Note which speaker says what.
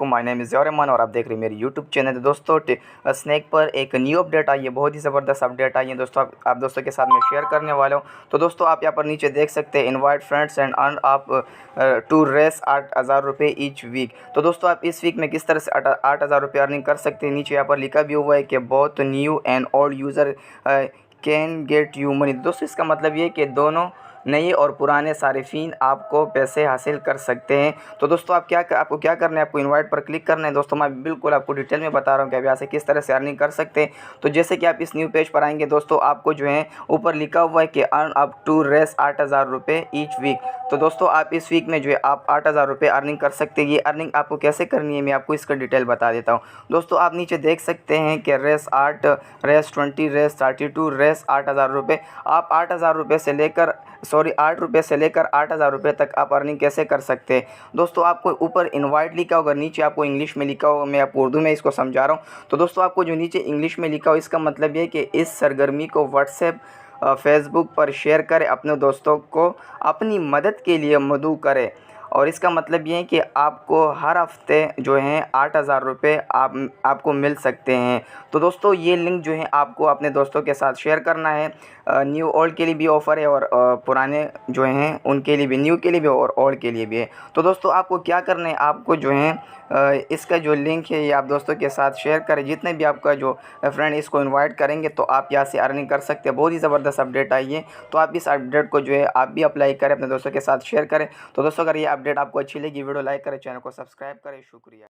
Speaker 1: My name is और आप देख रहे हैं मेरी यूट्यूब चैनल। दोस्तों स्नैक पर एक न्यू अपडेट आई है, बहुत ही ज़बरदस्त अपडेट आई है दोस्तों। आप दोस्तों के साथ मैं शेयर करने वाला हूं। तो दोस्तों आप यहाँ पर नीचे देख सकते हैं, इनवाइट फ्रेंड्स एंड अर्न आप टू रेस 8,000 रुपये ईच वीक। तो दोस्तों आप इस वीक में किस तरह से 8,000 रुपये अर्निंग कर सकते हैं, नीचे यहाँ पर लिखा भी हुआ है कि बहुत new and old user can get you money. दोस्तों इसका मतलब ये है कि दोनों नए और पुराने सारिफीन आपको पैसे हासिल कर सकते हैं। तो दोस्तों आपको क्या करना है, आपको इनवाइट पर क्लिक करना है। दोस्तों मैं बिल्कुल आपको डिटेल में बता रहा हूँ कि आप यहाँ से किस तरह से अर्निंग कर सकते हैं। तो जैसे कि आप इस न्यू पेज पर आएंगे दोस्तों, आपको जो है ऊपर लिखा हुआ है कि अर्न अप टू रेस 8,000 रुपये ईच वीक। तो दोस्तों आप इस वीक में जो है आप 8,000 रुपये अर्निंग कर सकते हैं। ये अर्निंग आपको कैसे करनी है मैं आपको इसका डिटेल बता देता हूँ। दोस्तों आप नीचे देख सकते हैं कि रेस 8, रेस 20, रेस 32, रेस 8,000 रुपये। आप 8,000 रुपये से लेकर 8 रुपये से लेकर 8,000 रुपये तक आप अर्निंग कैसे कर सकते हैं। दोस्तों आपको ऊपर इनवाइट लिखा होगा, नीचे आपको इंग्लिश में लिखा होगा, मैं आपको उर्दू में इसको समझा रहा हूँ। तो दोस्तों आपको जो नीचे इंग्लिश में लिखा हो, इसका मतलब ये है कि इस सरगर्मी को व्हाट्सएप फेसबुक पर शेयर करें, अपने दोस्तों को अपनी मदद के लिए मदऊ करें। और इसका मतलब ये है कि आपको हर हफ्ते जो है 8,000 रुपये आपको मिल सकते हैं। तो दोस्तों ये लिंक जो है आपको अपने दोस्तों के साथ शेयर करना है। न्यू ओल्ड के लिए भी ऑफ़र है और पुराने जो हैं उनके लिए भी, न्यू के लिए भी और ओल्ड के लिए भी है। तो दोस्तों आपको क्या करना है, आपको जो है इसका जो लिंक है ये आप दोस्तों के साथ शेयर करें। जितने भी आपका जो फ्रेंड इसको इनवाइट करेंगे तो आप यहाँ से अर्निंग कर सकते हैं। बहुत ही ज़बरदस्त अपडेट आई है। तो आप इस अपडेट को जो है आप भी अप्लाई करें, अपने दोस्तों के साथ शेयर करें। तो दोस्तों अगर ये अपडेट आपको अच्छी लगी, वीडियो लाइक करें, चैनल को सब्सक्राइब करें। शुक्रिया।